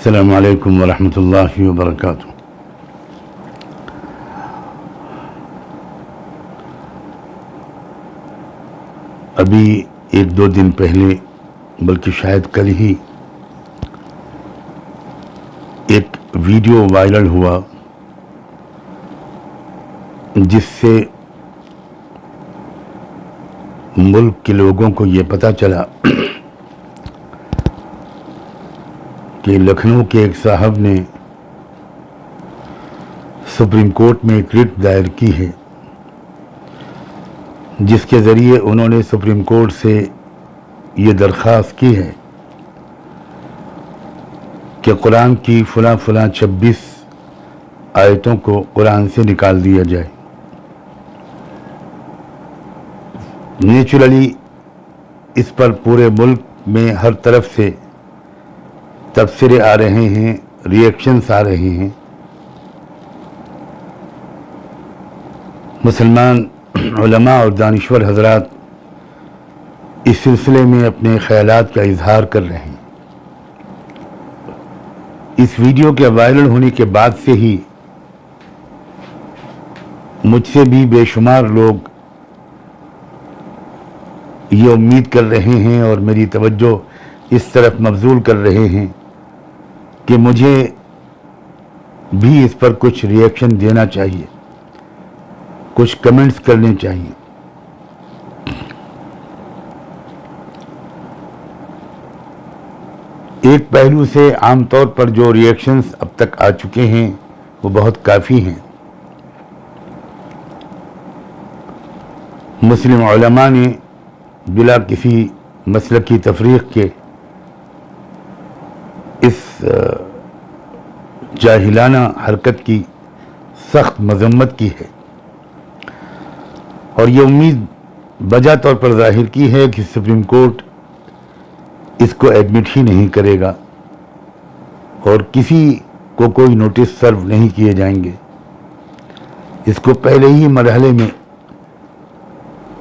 अस्सलामु अलैकुम वरहमतुल्लाहि वबरकातुहू। अभी एक दो दिन पहले, बल्कि शायद कल ही, एक वीडियो वायरल हुआ जिससे मुल्क के लोगों को ये पता चला कि लखनऊ के एक साहब ने सुप्रीम कोर्ट में एक रिट दायर की है, जिसके ज़रिए उन्होंने सुप्रीम कोर्ट से ये दरख्वास्त की है कि कुरान की फ़लाँ 26 आयतों को कुरान से निकाल दिया जाए। नेचुरली इस पर पूरे मुल्क में हर तरफ से तबसरे आ रहे हैं, रिएक्शंस आ रहे हैं। मुसलमान उलमा और दानिश्वर हजरात इस सिलसिले में अपने ख्यालात का इजहार कर रहे हैं। इस वीडियो के वायरल होने के बाद से ही मुझसे भी बेशुमार लोग ये उम्मीद कर रहे हैं और मेरी तवज्जो इस तरफ मबजूल कर रहे हैं कि मुझे भी इस पर कुछ रिएक्शन देना चाहिए, कुछ कमेंट्स करने चाहिए। एक पहलू से आमतौर पर जो रिएक्शंस अब तक आ चुके हैं वो बहुत काफ़ी हैं। मुस्लिम उलमा ने बिला किसी मसलकी तफरीक के इस जाहिलाना हरकत की सख्त मजम्मत की है और ये उम्मीद बजा तौर पर जाहिर की है कि सुप्रीम कोर्ट इसको एडमिट ही नहीं करेगा और किसी को कोई नोटिस सर्व नहीं किए जाएंगे। इसको पहले ही मरहले में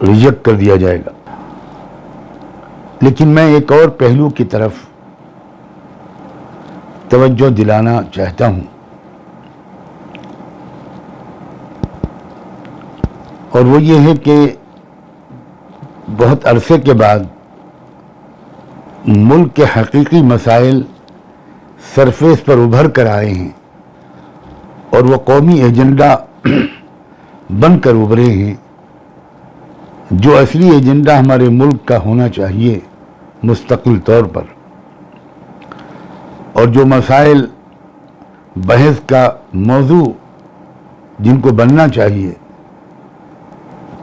रिजेक्ट कर दिया जाएगा। लेकिन मैं एक और पहलू की तरफ तवज्जो दिलाना चाहता हूं और वो ये है कि बहुत अरसे के बाद मुल्क के हकीकी मसाइल सरफेस पर उभर कर आए हैं और वो कौमी एजेंडा बनकर उभरे हैं, जो असली एजेंडा हमारे मुल्क का होना चाहिए मुस्तकिल तौर पर, और जो मसाइल बहस का मौजू जिनको बनना चाहिए।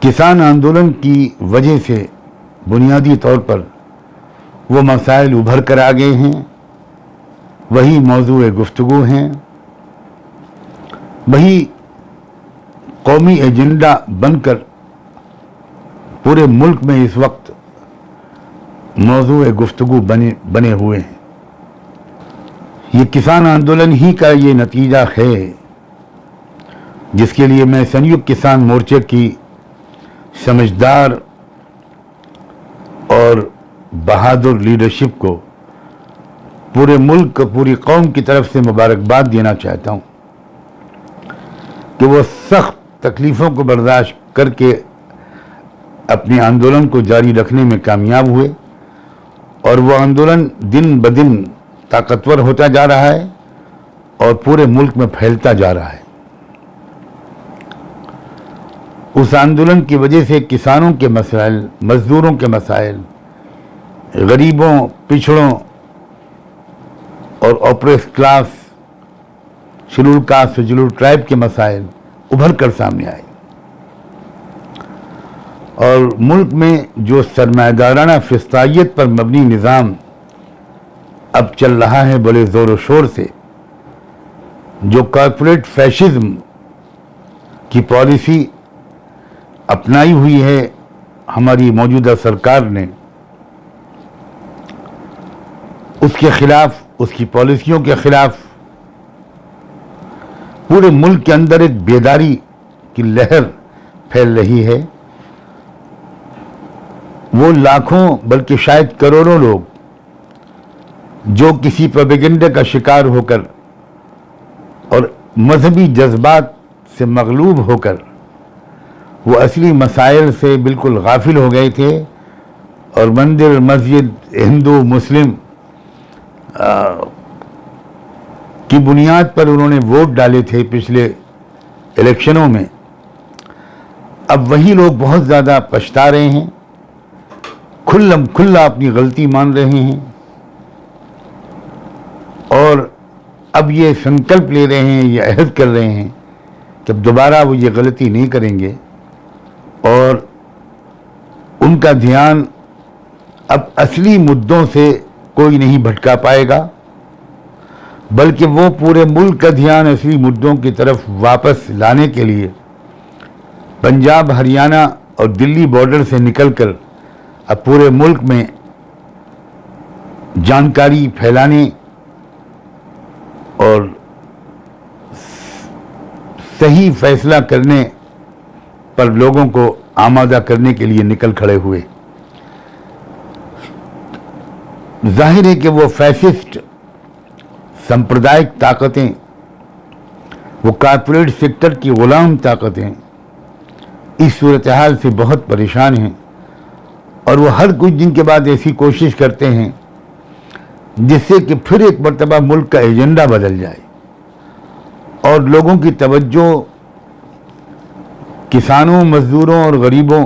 किसान आंदोलन की वजह से बुनियादी तौर पर वो मसाइल उभर कर आ गए हैं, वही मौजू गुफ्तगू हैं, वही कौमी एजेंडा बनकर पूरे मुल्क में इस वक्त मौजू गुफ्तगू बने हुए हैं। ये किसान आंदोलन ही का ये नतीजा है जिसके लिए मैं संयुक्त किसान मोर्चे की समझदार और बहादुर लीडरशिप को पूरे मुल्क, पूरी कौम की तरफ से मुबारकबाद देना चाहता हूँ कि वो सख्त तकलीफ़ों को बर्दाश्त करके अपने आंदोलन को जारी रखने में कामयाब हुए और वो आंदोलन दिन ब दिन ताकतवर होता जा रहा है और पूरे मुल्क में फैलता जा रहा है। उस आंदोलन की वजह से किसानों के मसाइल, मजदूरों के मसाइल, गरीबों, पिछड़ों और oppress class, schedule caste, schedule tribe के मसाइल उभर कर सामने आए और मुल्क में जो सरमायादाराना फिस्तायत पर मबनी निज़ाम अब चल रहा है बड़े ज़ोर शोर से, जो कॉर्पोरेट फैशिज्म की पॉलिसी अपनाई हुई है हमारी मौजूदा सरकार ने, उसके खिलाफ, उसकी पॉलिसियों के खिलाफ पूरे मुल्क के अंदर एक बेदारी की लहर फैल रही है। वो लाखों बल्कि शायद करोड़ों लोग जो किसी प्रोपेगेंडा का शिकार होकर और मजहबी जज्बात से मगलूब होकर वो असली मसाइल से बिल्कुल गाफिल हो गए थे और मंदिर मस्जिद हिंदू मुस्लिम की बुनियाद पर उन्होंने वोट डाले थे पिछले इलेक्शनों में। अब वही लोग बहुत ज़्यादा पछता रहे हैं, खुल्लम खुल्ला अपनी गलती मान रहे हैं और अब ये संकल्प ले रहे हैं, ये अहद कर रहे हैं कि अब दोबारा वो ये गलती नहीं करेंगे और उनका ध्यान अब असली मुद्दों से कोई नहीं भटका पाएगा, बल्कि वो पूरे मुल्क का ध्यान असली मुद्दों की तरफ वापस लाने के लिए पंजाब, हरियाणा और दिल्ली बॉर्डर से निकलकर अब पूरे मुल्क में जानकारी फैलाने और सही फैसला करने पर लोगों को आमादा करने के लिए निकल खड़े हुए। जाहिर है कि वो फैसिस्ट सांप्रदायिक ताकतें, वो कॉर्पोरेट सेक्टर की गुलाम ताकतें इस सूरत हाल से बहुत परेशान हैं और वो हर कुछ दिन के बाद ऐसी कोशिश करते हैं जिससे कि फिर एक मरतबा मुल्क का एजेंडा बदल जाए और लोगों की तवज्जो किसानों, मजदूरों और गरीबों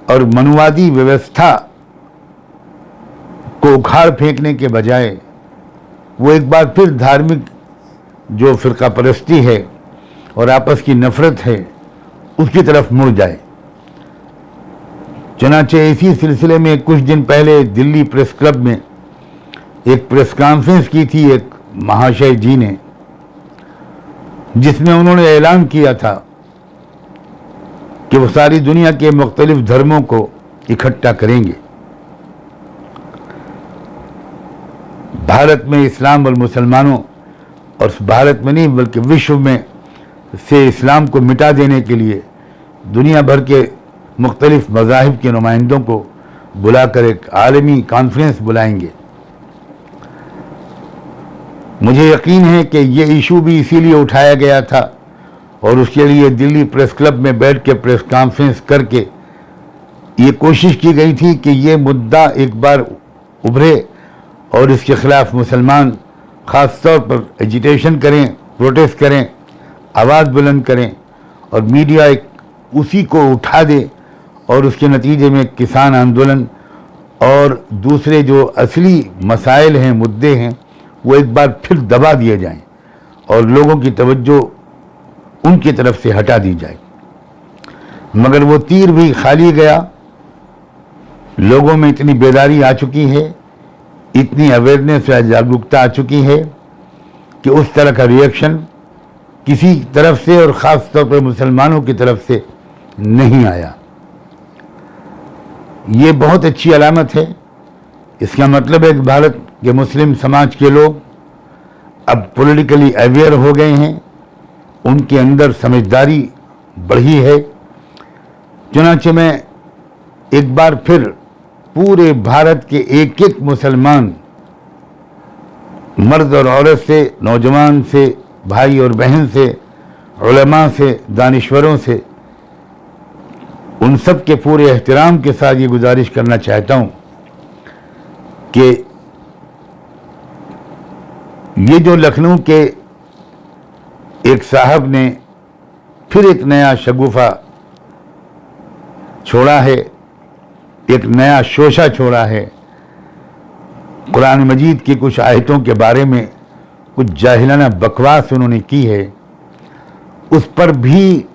और मनुवादी व्यवस्था को उखाड़ फेंकने के बजाय वो एक बार फिर धार्मिक जो फिरका परस्ती है और आपस की नफरत है उसकी तरफ मुड़ जाए। चुनांचे इसी सिलसिले में कुछ दिन पहले दिल्ली प्रेस क्लब में एक प्रेस कॉन्फ्रेंस की थी एक महाशय जी ने, जिसमें उन्होंने ऐलान किया था कि वो सारी दुनिया के मुख्तलिफ धर्मों को इकट्ठा करेंगे। भारत में इस्लाम और मुसलमानों, और भारत में नहीं बल्कि विश्व में से इस्लाम को मिटा देने के लिए दुनिया भर के मुख्तलिफ मज़ाहिब के नुमाइंदों को बुलाकर एक आलमी कॉन्फ्रेंस बुलाएंगे। मुझे यकीन है कि ये इशू भी इसीलिए उठाया गया था और उसके लिए दिल्ली प्रेस क्लब में बैठ के प्रेस कॉन्फ्रेंस करके ये कोशिश की गई थी कि ये मुद्दा एक बार उभरे और इसके खिलाफ मुसलमान ख़ास तौर पर एजिटेशन करें, प्रोटेस्ट करें, आवाज़ बुलंद करें और मीडिया एक उसी को उठा दे और उसके नतीजे में किसान आंदोलन और दूसरे जो असली मसाइल हैं, मुद्दे हैं, वो एक बार फिर दबा दिए जाएं और लोगों की तवज्जो उनकी तरफ से हटा दी जाए। मगर वो तीर भी खाली गया। लोगों में इतनी बेदारी आ चुकी है, इतनी अवेयरनेस या जागरूकता आ चुकी है कि उस तरह का रिएक्शन किसी तरफ से और ख़ास तौर पर मुसलमानों की तरफ से नहीं आया। ये बहुत अच्छी अलामत है। इसका मतलब है कि भारत के मुस्लिम समाज के लोग अब पॉलिटिकली अवेयर हो गए हैं, उनके अंदर समझदारी बढ़ी है। चुनांचे में एक बार फिर पूरे भारत के एक एक मुसलमान, मर्द और औरत से, नौजवान से, भाई और बहन से, उलमा से, दानिश्वरों से, उन सब के पूरे एहतराम के साथ ये गुजारिश करना चाहता हूँ कि ये जो लखनऊ के एक साहब ने फिर एक नया शगुफा छोड़ा है, एक नया शोशा छोड़ा है, कुरान मजीद की कुछ आयतों के बारे में कुछ जाहिलाना बकवास उन्होंने की है, उस पर भी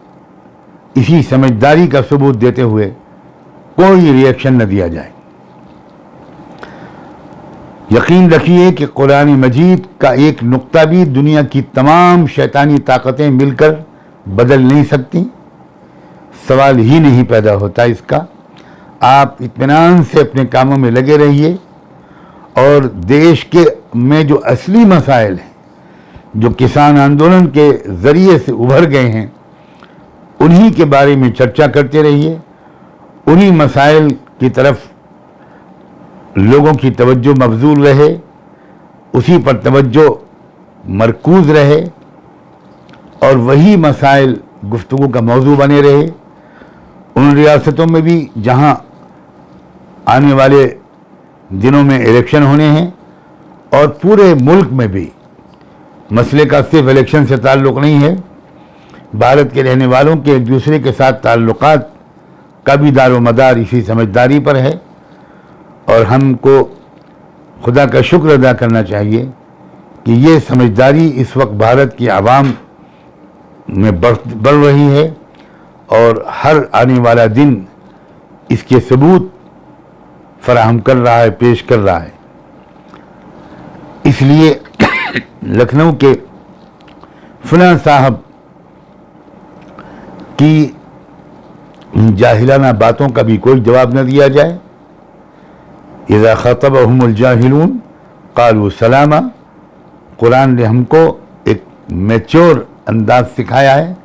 इसी समझदारी का सबूत देते हुए कोई रिएक्शन न दिया जाए। यकीन रखिए कि कुरान मजीद का एक नुक्ता भी दुनिया की तमाम शैतानी ताकतें मिलकर बदल नहीं सकती। सवाल ही नहीं पैदा होता इसका। आप इत्मीनान से अपने कामों में लगे रहिए और देश के में जो असली मसाइल हैं, जो किसान आंदोलन के ज़रिए से उभर गए हैं, उन्हीं के बारे में चर्चा करते रहिए। उन्हीं मसाइल की तरफ लोगों की तवज्जो मबजूल रहे उसी पर तवज्जो मरकूज़ रहे और वही मसाइल गुफ्तगू का मौजू बने रहे। उन रियासतों में भी जहां आने वाले दिनों में इलेक्शन होने हैं और पूरे मुल्क में भी, मसले का सिर्फ इलेक्शन से ताल्लुक़ नहीं है, भारत के रहने वालों के एक दूसरे के साथ ताल्लुक़ात का भी दारो मदार इसी समझदारी पर है। और हमको खुदा का शुक्र अदा करना चाहिए कि ये समझदारी इस वक्त भारत की आवाम में बढ़ रही है और हर आने वाला दिन इसके सबूत फराहम कर रहा है, पेश कर रहा है। इसलिए लखनऊ के फलां साहब की जाहिलाना बातों का भी कोई जवाब न दिया जाए। इज़ा ख़तबहुमुल जाहिलून क़ालू सलामा। कुरान ने हमको एक मैच्योर अंदाज सिखाया है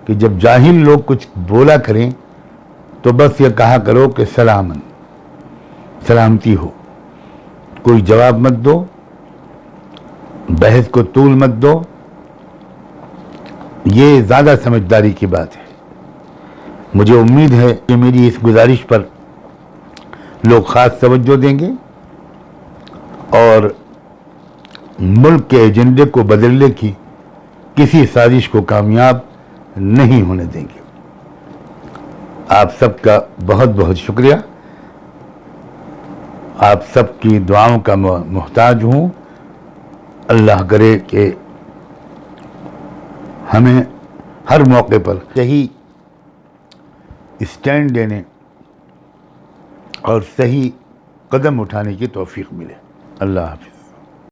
कि जब जाहिल लोग कुछ बोला करें तो बस ये कहा करो कि सलामन, सलामती हो, कोई जवाब मत दो, बहस को तूल मत दो। ये ज़्यादा समझदारी की बात है। मुझे उम्मीद है कि मेरी इस गुजारिश पर लोग ख़ास तवज्जो देंगे और मुल्क के एजेंडे को बदलने की किसी साजिश को कामयाब नहीं होने देंगे। आप सबका बहुत बहुत शुक्रिया। आप सबकी दुआओं का मोहताज हूँ। अल्लाह करे कि हमें हर मौके पर सही स्टैंड लेने और सही कदम उठाने की तौफीक मिले। अल्लाह हाफ़िज़।